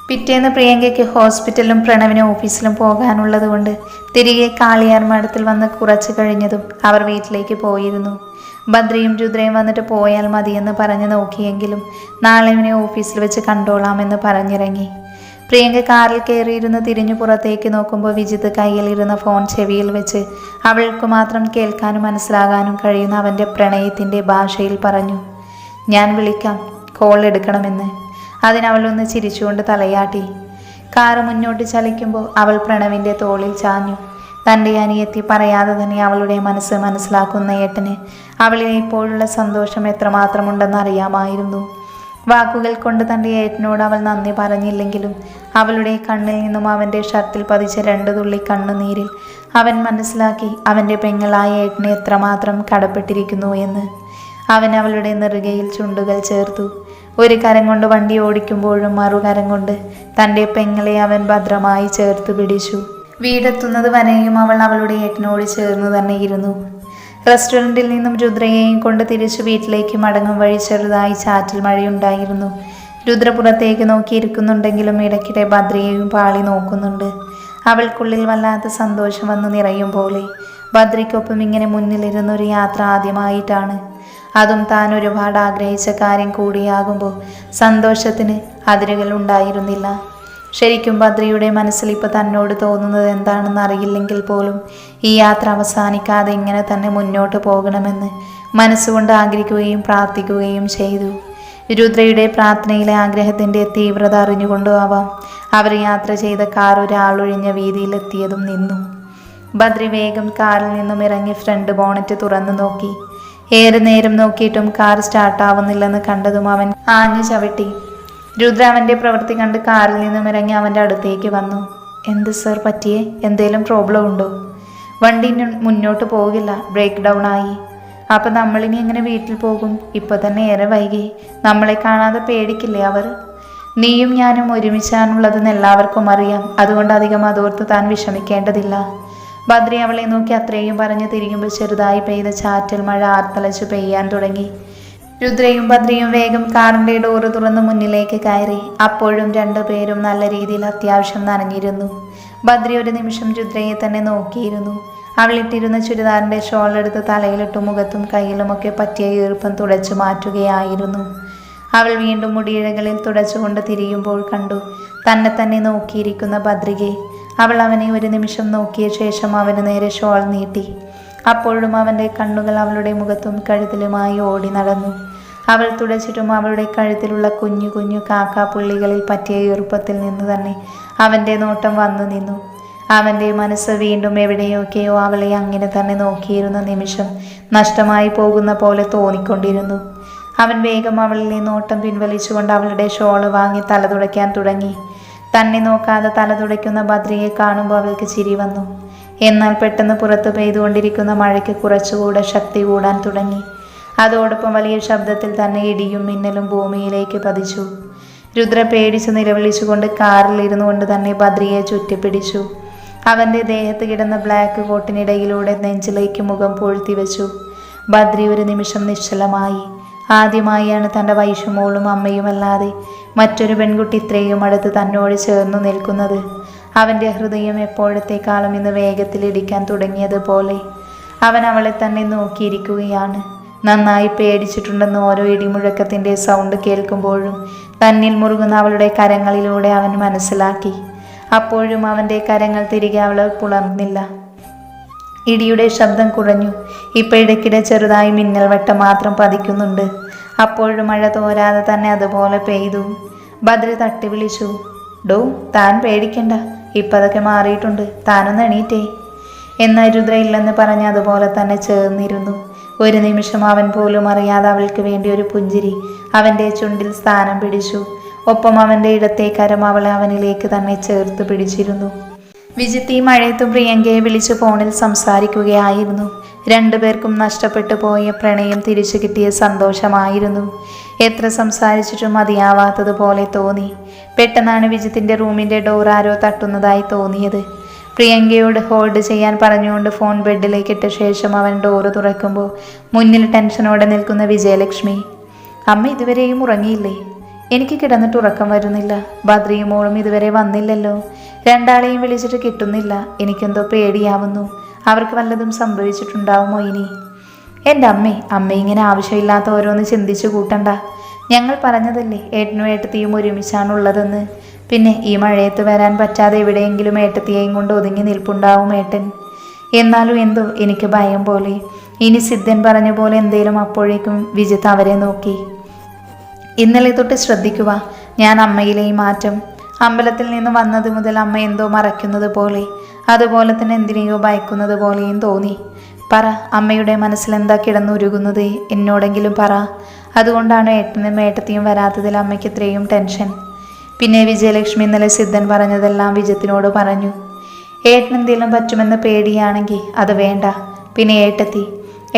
പിറ്റേന്ന് പ്രിയങ്കയ്ക്ക് ഹോസ്പിറ്റലിലും പ്രണവിന് ഓഫീസിലും പോകാനുള്ളത് കൊണ്ട് തിരികെ കാളിയാർ മഠത്തിൽ വന്ന് കുറച്ച് കഴിഞ്ഞതും അവർ വീട്ടിലേക്ക് പോയിരുന്നു. ബദ്രിയും രുദ്രയും വന്നിട്ട് പോയാൽ മതിയെന്ന് പറഞ്ഞു നോക്കിയെങ്കിലും നാളെ ഇവനെ ഓഫീസിൽ വെച്ച് കണ്ടോളാമെന്ന് പറഞ്ഞിറങ്ങി. പ്രിയങ്ക കാറിൽ കയറിയിരുന്ന് തിരിഞ്ഞു പുറത്തേക്ക് നോക്കുമ്പോൾ വിജിത്ത് കയ്യിലിരുന്ന ഫോൺ ചെവിയിൽ വെച്ച് അവൾക്ക് മാത്രം കേൾക്കാനും മനസ്സിലാകാനും കഴിയുന്ന അവൻ്റെ പ്രണയത്തിൻ്റെ ഭാഷയിൽ പറഞ്ഞു, ഞാൻ വിളിക്കാം, കോൾ എടുക്കണമെന്ന്. അതിനവളൊന്ന് ചിരിച്ചുകൊണ്ട് തലയാട്ടി. കാറ് മുന്നോട്ട് ചലിക്കുമ്പോൾ അവൾ പ്രണവിൻ്റെ തോളിൽ ചാഞ്ഞു. തൻ്റെ അനിയത്തി പറയാതെ തന്നെ അവളുടെ മനസ്സ് മനസ്സിലാക്കുന്ന ഏട്ടന് അവളിലെ ഇപ്പോഴുള്ള സന്തോഷം എത്രമാത്രമുണ്ടെന്ന് അറിയാമായിരുന്നു. വാക്കുകൾ കൊണ്ട് തൻ്റെ ഏട്ടനോട് അവൾ നന്ദി പറഞ്ഞില്ലെങ്കിലും അവളുടെ കണ്ണിൽ നിന്നും അവൻ്റെ ഷർട്ടിൽ പതിച്ച 2 തുള്ളി കണ്ണുനീരിൽ അവൻ മനസ്സിലാക്കി അവൻ്റെ പെങ്ങളായ ഏട്ടനെ എത്രമാത്രം കടപ്പെട്ടിരിക്കുന്നു എന്ന്. അവൻ അവളുടെ നെറുകയിൽ ചുണ്ടുകൾ ചേർത്തു. ഒരു കരം കൊണ്ട് വണ്ടി ഓടിക്കുമ്പോഴും മറുകരം കൊണ്ട് തൻ്റെ പെങ്ങളെ അവൻ ഭദ്രമായി ചേർത്ത് പിടിച്ചു. വീടെത്തുന്നത് വരെയും അവൾ അവളുടെ ഏട്ടനോട് ചേർന്ന് തന്നെ ഇരുന്നു. റെസ്റ്റോറൻറ്റിൽ നിന്നും രുദ്രയെയും കൊണ്ട് തിരിച്ചു വീട്ടിലേക്ക് മടങ്ങും വഴി ചെറുതായി ചാറ്റൽ മഴയുണ്ടായിരുന്നു. രുദ്ര പുറത്തേക്ക് നോക്കിയിരിക്കുന്നുണ്ടെങ്കിലും ഇടയ്ക്കിടെ ഭദ്രയെയും പാളി നോക്കുന്നുണ്ട്. അവൾക്കുള്ളിൽ വല്ലാത്ത സന്തോഷം വന്ന് നിറയും പോലെ. ഭദ്രയ്ക്കൊപ്പം ഇങ്ങനെ മുന്നിലിരുന്നൊരു യാത്ര ആദ്യമായിട്ടാണ്. അതും താൻ ഒരുപാട് ആഗ്രഹിച്ച കാര്യം കൂടിയാകുമ്പോൾ സന്തോഷത്തിന് അതിരുകൾ ഉണ്ടായിരുന്നില്ല. ശരിക്കും ബദ്രിയുടെ മനസ്സിൽ ഇപ്പോൾ തന്നോട് തോന്നുന്നത് എന്താണെന്ന് അറിയില്ലെങ്കിൽ പോലും ഈ യാത്ര അവസാനിക്കാതെ ഇങ്ങനെ തന്നെ മുന്നോട്ട് പോകണമെന്ന് മനസ്സുകൊണ്ട് ആഗ്രഹിക്കുകയും പ്രാർത്ഥിക്കുകയും ചെയ്തു. രുദ്രയുടെ പ്രാർത്ഥനയിലെ ആഗ്രഹത്തിൻ്റെ തീവ്രത അറിഞ്ഞുകൊണ്ടും ആവാം അവർ യാത്ര ചെയ്ത കാർ ഒരാളൊഴിഞ്ഞ വീതിയിലെത്തിയതും നിന്നു. ബദ്രി വേഗം കാറിൽ നിന്നും ഇറങ്ങി ഫ്രണ്ട് ബോണറ്റ് തുറന്നു നോക്കി. ഏറെ നേരം നോക്കിയിട്ടും കാർ സ്റ്റാർട്ടാവുന്നില്ലെന്ന് കണ്ടതും അവൻ ആഞ്ഞു ചവിട്ടി. രുദ്ര അവൻ്റെ പ്രവൃത്തി കണ്ട് കാറിൽ നിന്നും ഇറങ്ങി അവൻ്റെ അടുത്തേക്ക് വന്നു. എന്ത് സർ പറ്റിയേ? എന്തേലും പ്രോബ്ലം ഉണ്ടോ? വണ്ടി മുന്നോട്ട് പോകില്ല, ബ്രേക്ക് ഡൗൺ ആയി. അപ്പം നമ്മളിനി എങ്ങനെ വീട്ടിൽ പോകും? ഇപ്പോൾ തന്നെ ഏറെ വൈകി. നമ്മളെ കാണാതെ പേടിക്കില്ലേ അവർ? നീയും ഞാനും ഒരുമിച്ചാണുള്ളതെന്ന് എല്ലാവർക്കും അറിയാം. അതുകൊണ്ട് അധികം അതോർത്ത് താൻ വിഷമിക്കേണ്ടതില്ല. ബദ്രി അവളെ നോക്കി അത്രയും പറഞ്ഞ് തിരിയുമ്പോൾ ചെറുതായി പെയ്ത ചാറ്റൽ മഴ ആർത്തലച്ചു പെയ്യാൻ തുടങ്ങി. രുദ്രയും ബദ്രിയും വേഗം കാറിൻ്റെ ഡോറ് തുറന്ന് മുന്നിലേക്ക് കയറി. അപ്പോഴും 2 പേരും നല്ല രീതിയിൽ അത്യാവശ്യം നനഞ്ഞിരുന്നു. ബദ്രി ഒരു നിമിഷം രുദ്രയെ തന്നെ നോക്കിയിരുന്നു. അവളിട്ടിരുന്ന ചുരിദാറിൻ്റെ ഷോൾ എടുത്ത് തലയിലിട്ടു മുഖത്തും കയ്യിലുമൊക്കെ പറ്റിയ ഈർപ്പം തുടച്ചു മാറ്റുകയായിരുന്നു. അവൾ വീണ്ടും മുടിയിഴകളിൽ തുടച്ചുകൊണ്ട് തിരിയുമ്പോൾ കണ്ടു തന്നെ നോക്കിയിരിക്കുന്ന ബദ്രികയെ. അവൾ അവനെ ഒരു നിമിഷം നോക്കിയ ശേഷം അവന് നേരെ ഷോൾ നീട്ടി. അപ്പോഴും അവൻ്റെ കണ്ണുകൾ അവളുടെ മുഖത്തും കഴുത്തിലുമായി ഓടി നടന്നു. അവൾ തുടച്ചിട്ടും അവളുടെ കഴുത്തിലുള്ള കുഞ്ഞു കുഞ്ഞു കാക്കാപ്പുള്ളികളിൽ പറ്റിയ ഈർപ്പത്തിൽ നിന്ന് തന്നെ അവൻ്റെ നോട്ടം വന്നു നിന്നു. അവൻ്റെ മനസ്സ് വീണ്ടും എവിടെയൊക്കെയോ അവളെ അങ്ങനെ തന്നെ നോക്കിയിരുന്ന നിമിഷം നഷ്ടമായി പോകുന്ന പോലെ തോന്നിക്കൊണ്ടിരുന്നു. അവൻ വേഗം അവളിലെ നോട്ടം പിൻവലിച്ചുകൊണ്ട് അവളുടെ ഷോള് വാങ്ങി തല തുടയ്ക്കാൻ തുടങ്ങി. തന്നെ നോക്കാതെ തല തുടയ്ക്കുന്ന ബദ്രിയെ കാണുമ്പോൾ അവൾക്ക് ചിരി വന്നു. എന്നാൽ പെട്ടെന്ന് പുറത്ത് പെയ്തുകൊണ്ടിരിക്കുന്ന മഴയ്ക്ക് കുറച്ചുകൂടെ ശക്തി കൂടാൻ തുടങ്ങി. അതോടൊപ്പം വലിയ ശബ്ദത്തിൽ തന്നെ ഇടിയും മിന്നലും ഭൂമിയിലേക്ക് പതിച്ചു. രുദ്ര പേടിച്ച് നിലവിളിച്ചുകൊണ്ട് കാറിൽ ഇരുന്നു കൊണ്ട് തന്നെ ബദ്രിയെ ചുറ്റിപ്പിടിച്ചു. അവൻ്റെ ദേഹത്ത് കിടന്ന ബ്ലാക്ക് കോട്ടിനിടയിലൂടെ നെഞ്ചിലേക്ക് മുഖം പൂഴ്ത്തി വെച്ചു. ബദ്രി ഒരു നിമിഷം നിശ്ചലമായി. ആദ്യമായാണ് തൻ്റെ വൈഷുമോളും അമ്മയുമല്ലാതെ മറ്റൊരു പെൺകുട്ടി ഇത്രയും അടുത്ത് തന്നോട് ചേർന്നു നിൽക്കുന്നത്. അവൻ്റെ ഹൃദയം എപ്പോഴത്തേക്കാളും ഇന്ന് വേഗത്തിലിടിക്കാൻ തുടങ്ങിയതുപോലെ. അവൻ അവളെ തന്നെ നോക്കിയിരിക്കുകയാണ്. നന്നായി പേടിച്ചിട്ടുണ്ടെന്ന് ഓരോ ഇടിമുഴക്കത്തിൻ്റെ സൗണ്ട് കേൾക്കുമ്പോഴും തന്നിൽ മുറുകുന്ന അവളുടെ കരങ്ങളിലൂടെ അവൻ മനസ്സിലാക്കി. അപ്പോഴും അവൻ്റെ കരങ്ങൾ തിരികെ അവളെ പുലർന്നില്ല. ഇടിയുടെ ശബ്ദം കുറഞ്ഞു. ഇപ്പോൾ ഇടയ്ക്കിടെ ചെറുതായി മിന്നൽ വെട്ടം മാത്രം പതിക്കുന്നുണ്ട്. അപ്പോഴും മഴ തോരാതെ തന്നെ അതുപോലെ പെയ്തു. ബദ്രി തട്ടി വിളിച്ചു, ഡോ താൻ പേടിക്കണ്ട, ഇപ്പം അതൊക്കെ മാറിയിട്ടുണ്ട്, താനൊന്ന് എണീറ്റേ. എന്നാൽ രുദ്ര ഇല്ലെന്ന് പറഞ്ഞ് അതുപോലെ തന്നെ ചേർന്നിരുന്നു. ഒരു നിമിഷം അവൻ പോലും അറിയാതെ അവൾക്ക് വേണ്ടി ഒരു പുഞ്ചിരി അവൻ്റെ ചുണ്ടിൽ സ്ഥാനം പിടിച്ചു. ഒപ്പം അവൻ്റെ ഇടത്തെ കരം അവളെ അവനിലേക്ക് തന്നെ ചേർത്ത് പിടിച്ചിരുന്നു. വിജിത്ത് ഈ മഴയത്തും പ്രിയങ്കയെ വിളിച്ച് ഫോണിൽ സംസാരിക്കുകയായിരുന്നു. 2 പേർക്കും നഷ്ടപ്പെട്ടു പോയ പ്രണയം തിരിച്ചു കിട്ടിയ സന്തോഷമായിരുന്നു. എത്ര സംസാരിച്ചിട്ടും മതിയാവാത്തതുപോലെ തോന്നി. പെട്ടെന്നാണ് വിജിത്തിൻ്റെ റൂമിൻ്റെ ഡോർ ആരോ തട്ടുന്നതായി തോന്നിയത്. പ്രിയങ്കയോട് ഹോൾഡ് ചെയ്യാൻ പറഞ്ഞുകൊണ്ട് ഫോൺ ബെഡിലേക്ക് ഇട്ട ശേഷം അവൻ ഡോറ് തുറക്കുമ്പോൾ മുന്നിൽ ടെൻഷനോടെ നിൽക്കുന്ന വിജയലക്ഷ്മി. അമ്മ ഇതുവരെയും ഉറങ്ങിയില്ലേ? എനിക്ക് കിടന്നിട്ട് ഉറക്കം വരുന്നില്ല. ബദ്രിയും മോളും ഇതുവരെ വന്നില്ലല്ലോ. രണ്ടാളെയും വിളിച്ചിട്ട് കിട്ടുന്നില്ല. എനിക്കെന്തോ പേടിയാവുന്നു. അവർക്ക് വല്ലതും സംഭവിച്ചിട്ടുണ്ടാവുമോ ഇനി? എൻ്റെ അമ്മ ഇങ്ങനെ ആവശ്യമില്ലാത്ത ഓരോന്ന് ചിന്തിച്ചു കൂട്ടണ്ട. ഞങ്ങൾ പറഞ്ഞതല്ലേ ഏട്ടനും ഏട്ടത്തിയും ഒരുമിച്ചാണുള്ളതെന്ന്. പിന്നെ ഈ മഴയത്ത് വരാൻ പറ്റാതെ എവിടെയെങ്കിലും ഏട്ടത്തിയെയും കൊണ്ട് ഒതുങ്ങി നിൽപ്പുണ്ടാവും ഏട്ടൻ. എന്നാലും എന്തോ എനിക്ക് ഭയം പോലെ. ഇനി സിദ്ധൻ പറഞ്ഞ പോലെ എന്തേലും. അപ്പോഴേക്കും വിജിത്ത് അവരെ നോക്കി. ഇന്നലെ തൊട്ട് ശ്രദ്ധിക്കുക ഞാൻ അമ്മയിലെ ഈ മാറ്റം. അമ്പലത്തിൽ നിന്ന് വന്നത് മുതൽ അമ്മ എന്തോ മറയ്ക്കുന്നത് പോലെ, അതുപോലെ തന്നെ എന്തിനെയോ ഭയക്കുന്നത് പോലെയും തോന്നി. പറ, അമ്മയുടെ മനസ്സിലെന്താ കിടന്നുരുകുന്നത്? എന്നോടെങ്കിലും പറ. അതുകൊണ്ടാണ് ഏട്ടനും ഏട്ടത്തിയും വരാത്തതിൽ അമ്മയ്ക്ക് ഇത്രയും ടെൻഷൻ. പിന്നെ വിജയലക്ഷ്മി ഇന്നലെ സിദ്ധൻ പറഞ്ഞതെല്ലാം വിജയത്തിനോട് പറഞ്ഞു. ഏട്ടനെന്തെങ്കിലും പറ്റുമെന്ന് പേടിയാണെങ്കിൽ അത് വേണ്ട. പിന്നെ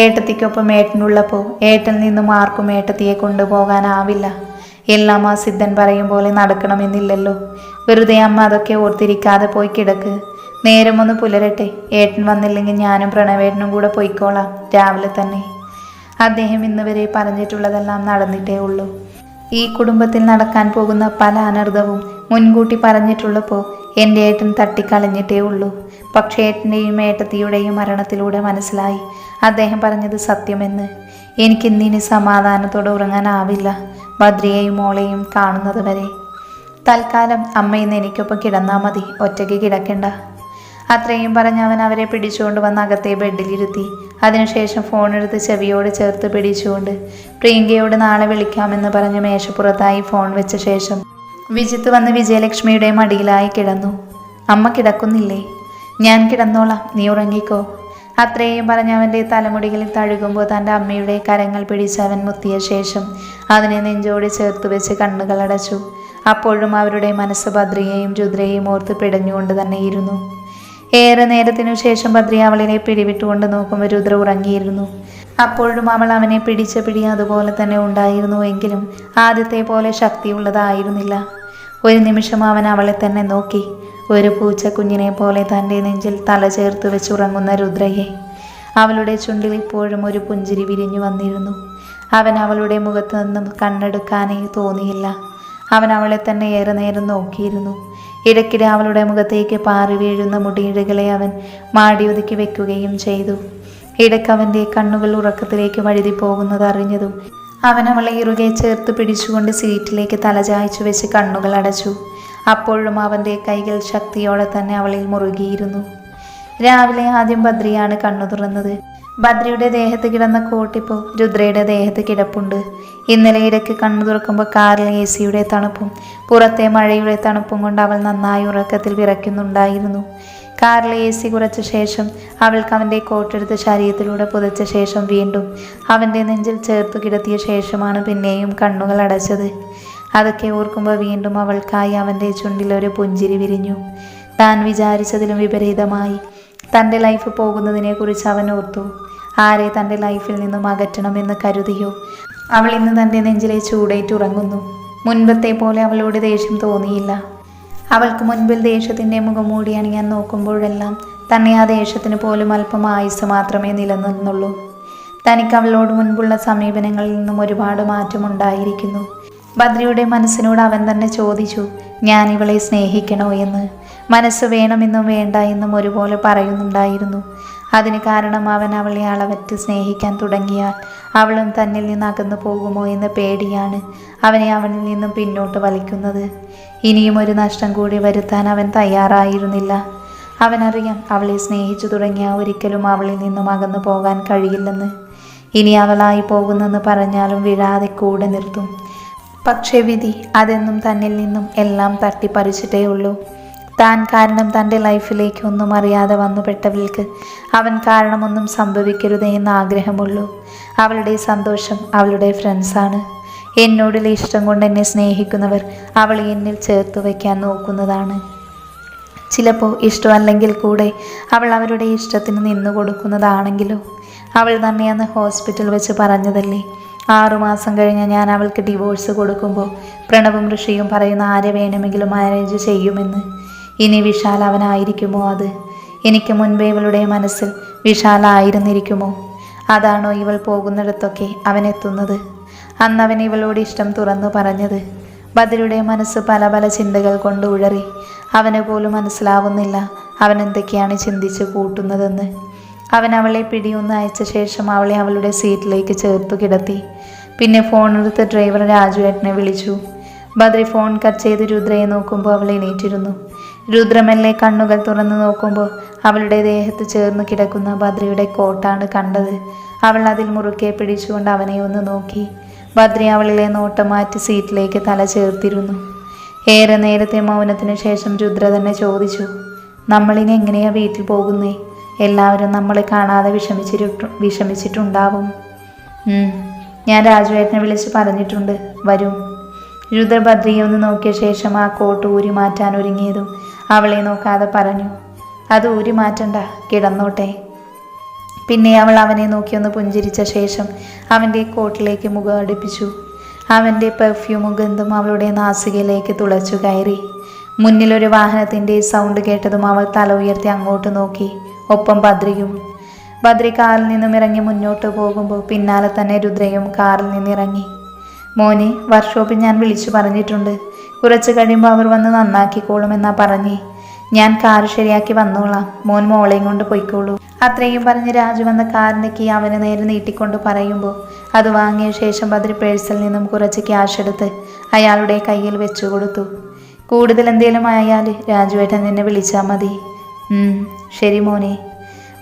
ഏട്ടത്തിക്കൊപ്പം ഏട്ടനുള്ളപ്പോൾ ഏട്ടനിൽ നിന്നും ആർക്കും ഏട്ടത്തിയെ കൊണ്ടുപോകാനാവില്ല. എല്ലാം ആ സിദ്ധൻ പറയും പോലെ നടക്കണമെന്നില്ലല്ലോ. വെറുതെ അമ്മ അതൊക്കെ ഓർത്തിരിക്കാതെ പോയി കിടക്ക്. നേരം ഒന്ന് പുലരട്ടെ. ഏട്ടൻ വന്നില്ലെങ്കിൽ ഞാനും പ്രണവേട്ടനും കൂടെ പോയിക്കോളാം രാവിലെ തന്നെ. അദ്ദേഹം ഇന്നുവരെ പറഞ്ഞിട്ടുള്ളതെല്ലാം നടന്നിട്ടേ ഉള്ളൂ. ഈ കുടുംബത്തിൽ നടക്കാൻ പോകുന്ന പല അനർത്ഥവും മുൻകൂട്ടി പറഞ്ഞിട്ടുള്ളപ്പോൾ എൻ്റെ ഏട്ടൻ തട്ടിക്കളഞ്ഞിട്ടേ ഉള്ളൂ. പക്ഷേ ഏട്ടൻ്റെയും ഏട്ടത്തിയുടെയും മരണത്തിലൂടെ മനസ്സിലായി അദ്ദേഹം പറഞ്ഞത് സത്യമെന്ന്. എനിക്കിന്നിനി സമാധാനത്തോടെ ഉറങ്ങാനാവില്ല, ബദ്രിയെയും മോളെയും കാണുന്നത് വരെ. തൽക്കാലം അമ്മയിന്ന് എനിക്കൊപ്പം കിടന്നാൽ മതി, ഒറ്റയ്ക്ക് കിടക്കണ്ട. അത്രയും പറഞ്ഞ് അവൻ അവരെ പിടിച്ചുകൊണ്ട് വന്ന് അകത്തെ ബെഡിലിരുത്തി. അതിനുശേഷം ഫോണെടുത്ത് ചെവിയോട് ചേർത്ത് പിടിച്ചുകൊണ്ട് പ്രിയങ്കയോട് നാളെ വിളിക്കാമെന്ന് പറഞ്ഞ് മേശപ്പുറത്തായി ഫോൺ വെച്ച ശേഷം വിജിത്ത് വന്ന് വിജയലക്ഷ്മിയുടെ മടിയിലായി കിടന്നു. അമ്മ കിടക്കുന്നില്ലേ? ഞാൻ കിടന്നോളാം, നീ ഉറങ്ങിക്കോ. അത്രയും പറഞ്ഞ് അവൻ്റെ തലമുടികളിൽ തഴുകുമ്പോൾ തൻ്റെ അമ്മയുടെ കരങ്ങൾ പിടിച്ച് അവൻ മുത്തിയ ശേഷം അതിനെ നെഞ്ചോട് ചേർത്ത് വെച്ച് കണ്ണുകൾ അടച്ചു. അപ്പോഴും അവരുടെ മനസ്സ് ബദ്രിയെയും രുദ്രയെയും ഓർത്ത് പിടഞ്ഞുകൊണ്ട് തന്നെ ഇരുന്നു. ഏറെ നേരത്തിനു ശേഷം ബദ്രി അവളിനെ പിടിവിട്ടുകൊണ്ട് നോക്കുമ്പോൾ രുദ്ര ഉറങ്ങിയിരുന്നു. അപ്പോഴും അവൾ അവനെ പിടിച്ച പിടി അതുപോലെ തന്നെ ഉണ്ടായിരുന്നു. എങ്കിലും ആദ്യത്തെ പോലെ ശക്തിയുള്ളതായിരുന്നില്ല. ഒരു നിമിഷം അവൻ അവളെ തന്നെ നോക്കി. ഒരു പൂച്ച കുഞ്ഞിനെ പോലെ തൻ്റെ നെഞ്ചിൽ തല ചേർത്ത് വെച്ചുറങ്ങുന്ന രുദ്രയെ. അവളുടെ ചുണ്ടിൽ ഇപ്പോഴും ഒരു പുഞ്ചിരി വിരിഞ്ഞു വന്നിരുന്നു. അവൻ അവളുടെ മുഖത്ത് നിന്നും കണ്ണെടുക്കാനേ തോന്നിയില്ല. അവൻ അവളെ തന്നെ ഏറെ നേരം നോക്കിയിരുന്നു. ഇടയ്ക്കിടെ അവളുടെ മുഖത്തേക്ക് പാറി വീഴുന്ന മുടിയിഴകളെ അവൻ മാടിയൊതുക്കി വെക്കുകയും ചെയ്തു. ഇടയ്ക്ക് അവൻ്റെ കണ്ണുകൾ ഉറക്കത്തിലേക്ക് വഴുതി പോകുന്നത് അറിഞ്ഞതും അവൻ അവളെ ഇറുകെ ചേർത്ത് പിടിച്ചുകൊണ്ട് സീറ്റിലേക്ക് തലചായ്ച്ചു വെച്ച് കണ്ണുകൾ അടച്ചു. അപ്പോഴും അവൻ്റെ കൈകൾ ശക്തിയോടെ തന്നെ അവളിൽ മുറുകിയിരുന്നു. രാവിലെ ആദ്യം ബദ്രിയാണ് കണ്ണു തുറന്നത്. ബദ്രിയുടെ ദേഹത്ത് കിടന്ന കോട്ടിപ്പോൾ രുദ്രയുടെ ദേഹത്ത് കിടപ്പുണ്ട്. ഇന്നലെ ഇടയ്ക്ക് കണ്ണു തുറക്കുമ്പോൾ കാറിലെ AC-യുടെ തണുപ്പും പുറത്തെ മഴയുടെ തണുപ്പും കൊണ്ട് അവൾ നന്നായി ഉറക്കത്തിൽ വിറയ്ക്കുന്നുണ്ടായിരുന്നു. കാറിലെ AC കുറച്ച ശേഷം അവൾക്ക് അവൻ്റെ കോട്ടെടുത്ത് ശരീരത്തിലൂടെ പുതച്ച ശേഷം വീണ്ടും അവൻ്റെ നെഞ്ചിൽ ചേർത്തു കിടത്തിയ ശേഷമാണ് പിന്നെയും കണ്ണുകൾ അടച്ചത്. അതൊക്കെ ഓർക്കുമ്പോൾ വീണ്ടും അവൾക്കായി അവൻ്റെ ചുണ്ടിലൊരു പുഞ്ചിരി വിരിഞ്ഞു. താൻ വിചാരിച്ചതിലും വിപരീതമായി തൻ്റെ ലൈഫ് പോകുന്നതിനെക്കുറിച്ച് അവൻ ഓർത്തു. ആരെ തൻ്റെ ലൈഫിൽ നിന്നും അകറ്റണമെന്ന് കരുതിയോ അവൾ ഇന്ന് തൻ്റെ നെഞ്ചിലെ ചൂടേറ്റുറങ്ങുന്നു. മുൻപത്തെ പോലെ അവളോട് ദേഷ്യം തോന്നിയില്ല. അവൾക്ക് മുൻപിൽ ദേഷ്യത്തിൻ്റെ മുഖംമൂടി അണിയാൻ നോക്കുമ്പോഴെല്ലാം തന്നെ ആ ദേഷ്യത്തിന് പോലും അല്പം ആയുസ് മാത്രമേ നിലനിന്നുള്ളൂ. തനിക്ക് അവളോട് മുൻപുള്ള സമീപനങ്ങളിൽ നിന്നും ഒരുപാട് മാറ്റമുണ്ടായിരിക്കുന്നു. ബദ്രിയുടെ മനസ്സിനോട് അവൻ തന്നെ ചോദിച്ചു, ഞാൻ ഇവളെ സ്നേഹിക്കണോ എന്ന്. മനസ്സ് വേണമെന്നും വേണ്ട എന്നും ഒരുപോലെ പറയുന്നുണ്ടായിരുന്നു. അതിന് കാരണം അവൻ അവളെ അളവറ്റ് സ്നേഹിക്കാൻ തുടങ്ങിയാൽ അവളും തന്നിൽ നിന്ന് അകന്നു പോകുമോ എന്ന പേടിയാണ് അവനെ അവനിൽ നിന്നും പിന്നോട്ട് വലിക്കുന്നത്. ഇനിയും ഒരു നഷ്ടം കൂടി വരുത്താൻ അവൻ തയ്യാറായിരുന്നില്ല. അവനറിയാം അവളെ സ്നേഹിച്ചു തുടങ്ങിയാൽ ഒരിക്കലും അവളിൽ നിന്നും അകന്നു പോകാൻ കഴിയില്ലെന്ന്. ഇനി അവളായി പോകുന്നെന്ന് പറഞ്ഞാലും വിഴാതെ കൂടെ നിർത്തും. പക്ഷേ വിധി അതെന്നും തന്നിൽ നിന്നും എല്ലാം തട്ടിപ്പറിച്ചിട്ടേ ഉള്ളൂ. താൻ കാരണം തൻ്റെ ലൈഫിലേക്ക് ഒന്നും അറിയാതെ വന്നുപെട്ടവൾക്ക് അവൻ കാരണമൊന്നും സംഭവിക്കരുതേ എന്ന ആഗ്രഹമുള്ളൂ. അവളുടെ സന്തോഷം അവളുടെ ഫ്രണ്ട്സാണ്. എന്നോടുള്ള ഇഷ്ടം കൊണ്ട് എന്നെ സ്നേഹിക്കുന്നവർ അവളെ എന്നിൽ ചേർത്ത് വയ്ക്കാൻ നോക്കുന്നതാണ്. ചിലപ്പോൾ ഇഷ്ടമല്ലെങ്കിൽ കൂടെ അവൾ അവരുടെ ഇഷ്ടത്തിന് നിന്നു കൊടുക്കുന്നതാണെങ്കിലോ. അവൾ തന്നെ അന്ന് ഹോസ്പിറ്റൽ വെച്ച് പറഞ്ഞതല്ലേ, 6 മാസം കഴിഞ്ഞ് ഞാൻ അവൾക്ക് ഡിവോഴ്സ് കൊടുക്കുമ്പോൾ പ്രണവും ഋഷിയും പറയുന്ന ആരെ വേണമെങ്കിലും മാരേജ് ചെയ്യുമെന്ന്. ഇനി വിശാൽ അവനായിരിക്കുമോ അത്? എനിക്ക് മുൻപേ ഇവളുടെ മനസ്സിൽ വിശാലായിരുന്നിരിക്കുമോ? അതാണോ ഇവൾ പോകുന്നിടത്തൊക്കെ അവനെത്തുന്നത്? അന്ന് അവൻ ഇവളോട് ഇഷ്ടം തുറന്നു പറഞ്ഞത്? ബദ്രിയുടെ മനസ്സ് പല പല ചിന്തകൾ കൊണ്ട് ഉഴറി. അവന് പോലും മനസ്സിലാവുന്നില്ല അവൻ എന്തൊക്കെയാണ് ചിന്തിച്ച് കൂട്ടുന്നതെന്ന്. അവൻ അവളെ പിടിയൊന്ന് അയച്ച ശേഷം അവളെ അവളുടെ സീറ്റിലേക്ക് ചേർത്തു കിടത്തി. പിന്നെ ഫോണെടുത്ത് ഡ്രൈവർ രാജുവേട്ടനെ വിളിച്ചു. ബദ്രി ഫോൺ കട്ട് ചെയ്ത് രുദ്രയെ നോക്കുമ്പോൾ അവൾ എണീറ്റിരുന്നു. രുദ്രമെല്ലെ കണ്ണുകൾ തുറന്നു നോക്കുമ്പോൾ അവളുടെ ദേഹത്ത് ചേർന്ന് കിടക്കുന്ന ബദ്രിയുടെ കോട്ടാണ് കണ്ടത്. അവൾ അതിൽ മുറുക്കെ പിടിച്ചുകൊണ്ട് അവനെ ഒന്ന് നോക്കി. ബദ്രി അവളിലെ നോട്ടം മാറ്റി സീറ്റിലേക്ക് തല ചേർത്തിരുന്നു. ഏറെ നേരത്തെ മൗനത്തിന് ശേഷം രുദ്ര തന്നെ ചോദിച്ചു, നമ്മളിനി എങ്ങനെയാ വീട്ടിൽ പോകുന്നേ? എല്ലാവരും നമ്മളെ കാണാതെ വിഷമിച്ചിട്ടുണ്ടാവും. ഞാൻ രാജുവേട്ടനെ വിളിച്ച് പറഞ്ഞിട്ടുണ്ട്, വരും. രുദ്ര ബദ്രിയെ ഒന്ന് നോക്കിയ ശേഷം ആ കോട്ട് ഊരി മാറ്റാൻ ഒരുങ്ങിയതും അവളെ നോക്കാതെ പറഞ്ഞു, അത് ഊരി മാറ്റണ്ട, കിടന്നോട്ടെ. പിന്നെ അവൾ അവനെ നോക്കിയൊന്ന് പുഞ്ചിരിച്ച ശേഷം അവൻ്റെ കോട്ടിലേക്ക് മുഖം അടുപ്പിച്ചു. അവൻ്റെ പെർഫ്യൂമും ഗന്ധം അവളുടെ നാസികയിലേക്ക് തുളച്ചു കയറി. മുന്നിലൊരു വാഹനത്തിൻ്റെ സൗണ്ട് കേട്ടതും അവൾ തല ഉയർത്തി അങ്ങോട്ട് നോക്കി. ഒപ്പം ബദ്രിയും. ബദ്രി കാറിൽ നിന്നും ഇറങ്ങി മുന്നോട്ട് പോകുമ്പോൾ പിന്നാലെ തന്നെ രുദ്രയും കാറിൽ നിന്നിറങ്ങി. മോനെ, വർക്ക്ഷോപ്പിൽ ഞാൻ വിളിച്ചു പറഞ്ഞിട്ടുണ്ട്, കുറച്ച് കഴിയുമ്പോൾ അവർ വന്ന് നന്നാക്കിക്കോളുമെന്നാ പറഞ്ഞേ. ഞാൻ കാർ ശരിയാക്കി വന്നോളാം, മോൻ മോളെയും കൊണ്ട് പോയിക്കോളൂ. അത്രയും പറഞ്ഞ് രാജു വന്ന കാറിൻ്റെ കീ അവന് നേരെ നീട്ടിക്കൊണ്ട് പറയുമ്പോൾ അത് വാങ്ങിയ ശേഷം ബദ്രി പേഴ്സിൽ നിന്നും കുറച്ച് ക്യാഷ് എടുത്ത് അയാളുടെ കയ്യിൽ വെച്ചു കൊടുത്തു. കൂടുതൽ എന്തെങ്കിലും ആയാൽ രാജുവേട്ടൻ നിന്നെ വിളിച്ചാൽ മതി. ശരി മോനെ.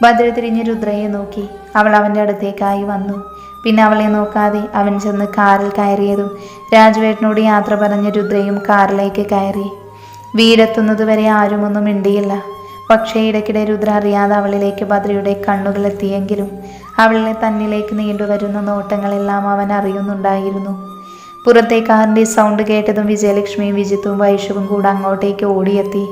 ബദ്രി തിരിഞ്ഞ് രുദ്രയെ നോക്കി. അവൾ അവൻ്റെ അടുത്തേക്കായി വന്നു. പിന്നെ അവളെ നോക്കാതെ അവൻ ചെന്ന് കാറിൽ കയറിയതും രാജുവേട്ടനോട് യാത്ര പറഞ്ഞ് രുദ്രയും കാറിലേക്ക് കയറി. വീടെത്തുന്നതുവരെ ആരുമൊന്നും മിണ്ടിയില്ല. പക്ഷേ ഇടയ്ക്കിടെ രുദ്ര അറിയാതെ അവളിലേക്ക് ബദ്രിയുടെ കണ്ണുകൾ എത്തിയെങ്കിലും അവളിലെ തന്നിലേക്ക് നീണ്ടുവരുന്ന നോട്ടങ്ങളെല്ലാം അവൻ അറിയുന്നുണ്ടായിരുന്നു. പുറത്തെ കാറിൻ്റെ സൗണ്ട് കേട്ടതും വിജയലക്ഷ്മിയും വിജിത്തും വൈഷുവും കൂടെ അങ്ങോട്ടേക്ക് ഓടിയെത്തി.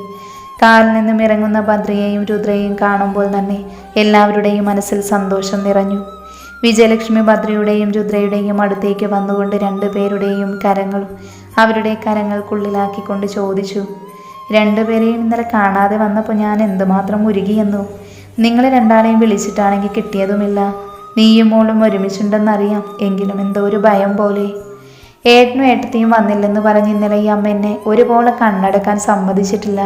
കാറിൽ നിന്നും ഇറങ്ങുന്ന ബദ്രിയെയും രുദ്രയെയും കാണുമ്പോൾ തന്നെ എല്ലാവരുടെയും മനസ്സിൽ സന്തോഷം നിറഞ്ഞു. വിജയലക്ഷ്മി ബദ്രിയുടെയും രുദ്രയുടെയും അടുത്തേക്ക് വന്നുകൊണ്ട് രണ്ടുപേരുടെയും കരങ്ങളും അവരുടെ കരങ്ങൾക്കുള്ളിലാക്കിക്കൊണ്ട് ചോദിച്ചു, രണ്ടുപേരെയും ഇന്നലെ കാണാതെ വന്നപ്പോൾ ഞാൻ എന്തുമാത്രം ഉരുകിയെന്നോ. നിങ്ങൾ രണ്ടാളെയും വിളിച്ചിട്ടാണെങ്കിൽ കിട്ടിയതുമില്ല. നീയും മോളും ഒരുമിച്ചുണ്ടെന്നറിയാം, എങ്കിലും എന്തോ ഒരു ഭയം പോലെ. ഏട്ടനും ഏട്ടത്തെയും വന്നില്ലെന്ന് പറഞ്ഞ് ഇന്നലെ ഈ അമ്മ എന്നെ ഒരുപോലെ കണ്ണടക്കാൻ സമ്മതിച്ചിട്ടില്ല.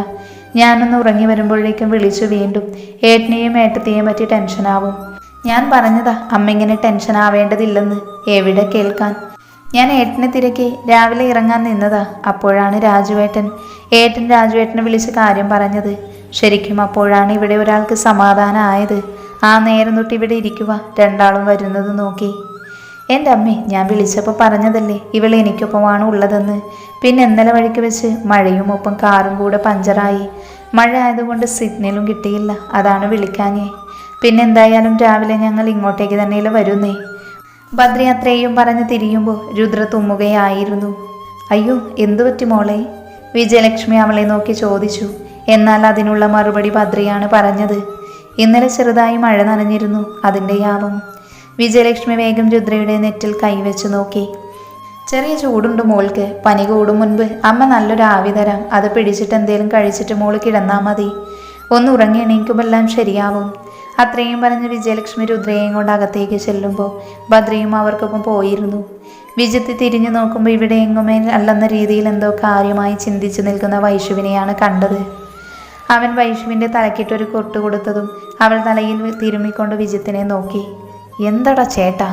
ഞാനൊന്ന് ഉറങ്ങി വരുമ്പോഴേക്കും വിളിച്ചു വീണ്ടും ഏട്ടനെയും ഏട്ടത്തെയും പറ്റി ടെൻഷനാവും. ഞാൻ പറഞ്ഞതാ അമ്മ ഇങ്ങനെ ടെൻഷൻ ആവേണ്ടതില്ലെന്ന്. എവിടെ കേൾക്കാൻ. ഞാൻ ഏട്ടനെ തിരക്കി രാവിലെ ഇറങ്ങാൻ നിന്നതാ. അപ്പോഴാണ് ഏട്ടൻ രാജുവേട്ടനെ വിളിച്ച് കാര്യം പറഞ്ഞത്. ശരിക്കും അപ്പോഴാണ് ഇവിടെ ഒരാൾക്ക് സമാധാനമായത്. ആ നേരം തൊട്ട് ഇവിടെ ഇരിക്കുക, രണ്ടാളും വരുന്നത് നോക്കി. എൻ്റെ അമ്മേ, ഞാൻ വിളിച്ചപ്പോൾ പറഞ്ഞതല്ലേ ഇവൾ എനിക്കൊപ്പമാണ് ഉള്ളതെന്ന്. പിന്നെ ഇന്നലെ വഴിക്ക് വെച്ച് മഴയും ഒപ്പം കാറും കൂടെ പഞ്ചറായി. മഴ ആയതുകൊണ്ട് സിഗ്നലും കിട്ടിയില്ല, അതാണ് വിളിക്കാഞ്ഞേ. പിന്നെ എന്തായാലും രാവിലെ ഞങ്ങൾ ഇങ്ങോട്ടേക്ക് തന്നെയല്ലേ വരുന്നേ. ബദ്രി അത്രയും പറഞ്ഞ് തിരിയുമ്പോൾ രുദ്ര തുമ്മുകയായിരുന്നു. അയ്യോ, എന്തു പറ്റി മോളെ? വിജയലക്ഷ്മി അവളെ നോക്കി ചോദിച്ചു. എന്നാൽ അതിനുള്ള മറുപടി ബദ്രിയാണ് പറഞ്ഞത്. ഇന്നലെ ചെറുതായി മഴ നനഞ്ഞിരുന്നു, അതിൻ്റെയാവും. വിജയലക്ഷ്മി വേഗം രുദ്രയുടെ നെറ്റിൽ കൈവച്ച് നോക്കി. ചെറിയ ചൂടുണ്ട് മോൾക്ക്. പനി കൂടും മുൻപ് അമ്മ നല്ലൊരു ആവി തരാം, അത് പിടിച്ചിട്ട് എന്തേലും കഴിച്ചിട്ട് മോള് കിടന്നാൽ മതി. ഒന്ന് ഉറങ്ങി എണീക്കുമെല്ലാം ശരിയാവും. അത്രയും പറഞ്ഞ് വിജയലക്ഷ്മി രുദ്രയെയും കൊണ്ട് അകത്തേക്ക് ചെല്ലുമ്പോൾ ബദ്രിയും അവർക്കൊപ്പം പോയിരുന്നു. വിജിത്ത് തിരിഞ്ഞു നോക്കുമ്പോൾ ഇവിടെ എങ്ങുമേ അല്ലെന്ന രീതിയിൽ എന്തോ കാര്യമായി ചിന്തിച്ചു നിൽക്കുന്ന വൈഷുവിനെയാണ് കണ്ടത്. അവൻ വൈഷുവിൻ്റെ തലക്കിട്ടൊരു കൊട്ടു കൊടുത്തതും അവൾ തലയിൽ തിരുമ്മിക്കൊണ്ട് വിജിത്തിനെ നോക്കി. എന്താടാ ചേട്ടാ,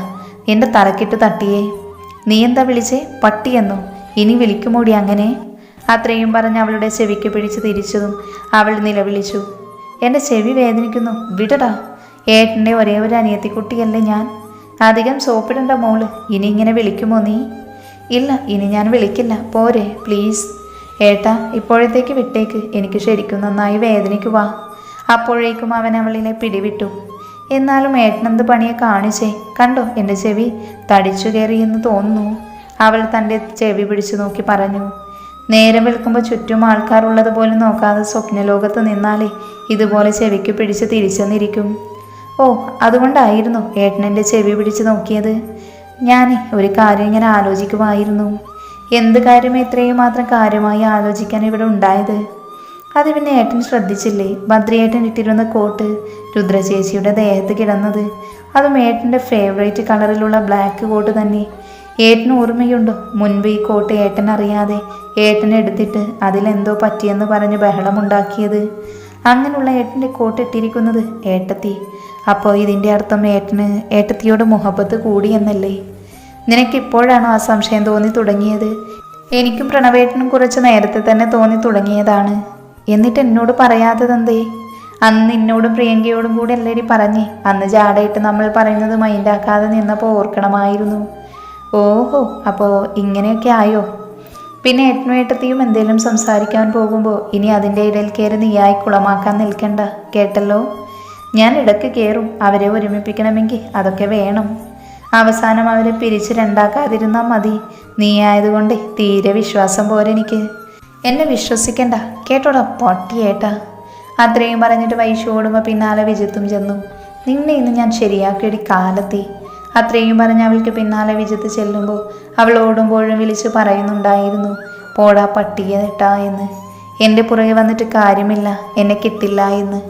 എൻ്റെ തലക്കിട്ട് തട്ടിയേ? നീ എന്താ വിളിച്ചേ? പട്ടിയെന്നോ? ഇനി വിളിക്കുമോടി അങ്ങനെ? അത്രയും പറഞ്ഞ് അവളുടെ ചെവിക്ക് പിടിച്ച് തിരിച്ചതും അവൾ നിലവിളിച്ചു. എൻ്റെ ചെവി വേദനിക്കുന്നു, വിടടാ. ഏട്ടൻ്റെ ഒരേ ഒരു അനിയത്തിക്കുട്ടിയല്ലേ ഞാൻ. അധികം സോപ്പിടണ്ട മോള്. ഇനി ഇങ്ങനെ വിളിക്കുമോ നീ? ഇല്ല, ഇനി ഞാൻ വിളിക്കില്ല, പോരെ പ്ലീസ്. ഏട്ടാ, ഇപ്പോഴത്തേക്ക് വിട്ടേക്ക്, എനിക്ക് ശരിക്കും നന്നായി വേദനിക്കുക. അപ്പോഴേക്കും അവൻ അവളിലെ പിടിവിട്ടു. എന്നാലും ഏട്ടനെന്ത് പണിയെ കാണിച്ചേ? കണ്ടോ എൻ്റെ ചെവി തടിച്ചു കയറിയെന്ന് തോന്നുന്നു. അവൾ തൻ്റെ ചെവി പിടിച്ചു നോക്കി പറഞ്ഞു. നേരം വെളുക്കുമ്പോൾ ചുറ്റും ആൾക്കാരുള്ളതുപോലെ നോക്കാതെ സ്വപ്നലോകത്ത് നിന്നാലേ ഇതുപോലെ ചെവിക്ക് പിടിച്ച് തിരിച്ചെന്നിരിക്കും. ഓ, അതുകൊണ്ടായിരുന്നു ഏട്ടനെൻ്റെ ചെവി പിടിച്ച് നോക്കിയത്. ഞാൻ ഒരു കാര്യം ഇങ്ങനെ ആലോചിക്കുമായിരുന്നു. എന്ത് കാര്യം ഇത്രയും മാത്രം കാര്യമായി ആലോചിക്കാൻ ഇവിടെ ഉണ്ടായത്? അത് പിന്നെ ഏട്ടൻ ശ്രദ്ധിച്ചില്ലേ? ബദ്രിയേട്ടൻ ഇട്ടിരുന്ന കോട്ട് രുദ്ര ചേച്ചിയുടെ ദേഹത്ത് കിടന്നത്. അതും ഏട്ടൻ്റെ ഫേവറേറ്റ് കളറിലുള്ള ബ്ലാക്ക് കോട്ട് തന്നെ. ഏട്ടന് ഓർമ്മയുണ്ടോ, മുൻപ് ഈ കോട്ട് ഏട്ടൻ അറിയാതെ ഏട്ടൻ എടുത്തിട്ട് അതിലെന്തോ പറ്റിയെന്ന് പറഞ്ഞ് ബഹളമുണ്ടാക്കിയത്? അങ്ങനെയുള്ള ഏട്ടൻ്റെ കോട്ട് ഇട്ടിരിക്കുന്നത് ഏട്ടത്തി. അപ്പോൾ ഇതിൻ്റെ അർത്ഥം ഏട്ടന് ഏട്ടത്തിയോട് മുഹബത്ത് കൂടി എന്നല്ലേ? നിനക്കിപ്പോഴാണോ ആ സംശയം തോന്നി തുടങ്ങിയത്? എനിക്കും പ്രണവേട്ടനും കുറച്ച് നേരത്തെ തന്നെ തോന്നി തുടങ്ങിയതാണ്. എന്നിട്ട് എന്നോട് പറയാത്തതെന്തേ? അന്ന് നിന്നോടും പ്രിയങ്കയോടും കൂടെ എല്ലാവരും പറഞ്ഞേ. അന്ന് ജാടയിട്ട് നമ്മൾ പറയുന്നത് മൈൻഡാക്കാതെ നിന്നപ്പോൾ ഓർക്കണമായിരുന്നു. ഓഹോ, അപ്പോൾ ഇങ്ങനെയൊക്കെ ആയോ? പിന്നെ ഏട്ടനും ഏട്ടത്തിയും എന്തെങ്കിലും സംസാരിക്കാൻ പോകുമ്പോൾ ഇനി അതിൻ്റെ ഇടയിൽ കയറി നീയായി കുളമാക്കാൻ നിൽക്കണ്ട, കേട്ടല്ലോ? ഞാൻ ഇടയ്ക്ക് കയറും. അവരെ ഒരുമിപ്പിക്കണമെങ്കിൽ അതൊക്കെ വേണം. അവസാനം അവരെ പിരിച്ച് രണ്ടാക്കാതിരുന്നാൽ മതി. നീ ആയതുകൊണ്ട് തീരെ വിശ്വാസം പോരെനിക്ക്. എന്നെ വിശ്വസിക്കണ്ട കേട്ടോടാ പൊട്ടിയേട്ടാ. അത്രയും പറഞ്ഞിട്ട് വൈശു ഓടുമ്പോൾ പിന്നാലെ വിജിത്തും ചെന്നു. നിന്നെ ഇന്ന് ഞാൻ ശരിയാക്കിയടി കാലത്തി. അത്രയും പറഞ്ഞ് അവൾക്ക് പിന്നാലെ വിജിത്ത് ചെല്ലുമ്പോൾ അവൾ ഓടുമ്പോഴും വിളിച്ച് പറയുന്നുണ്ടായിരുന്നു, പോടാ പട്ടിയേട്ടാ എന്ന്. എൻ്റെ പുറകെ വന്നിട്ട് കാര്യമില്ല, എന്നെ കിട്ടില്ല എന്ന്.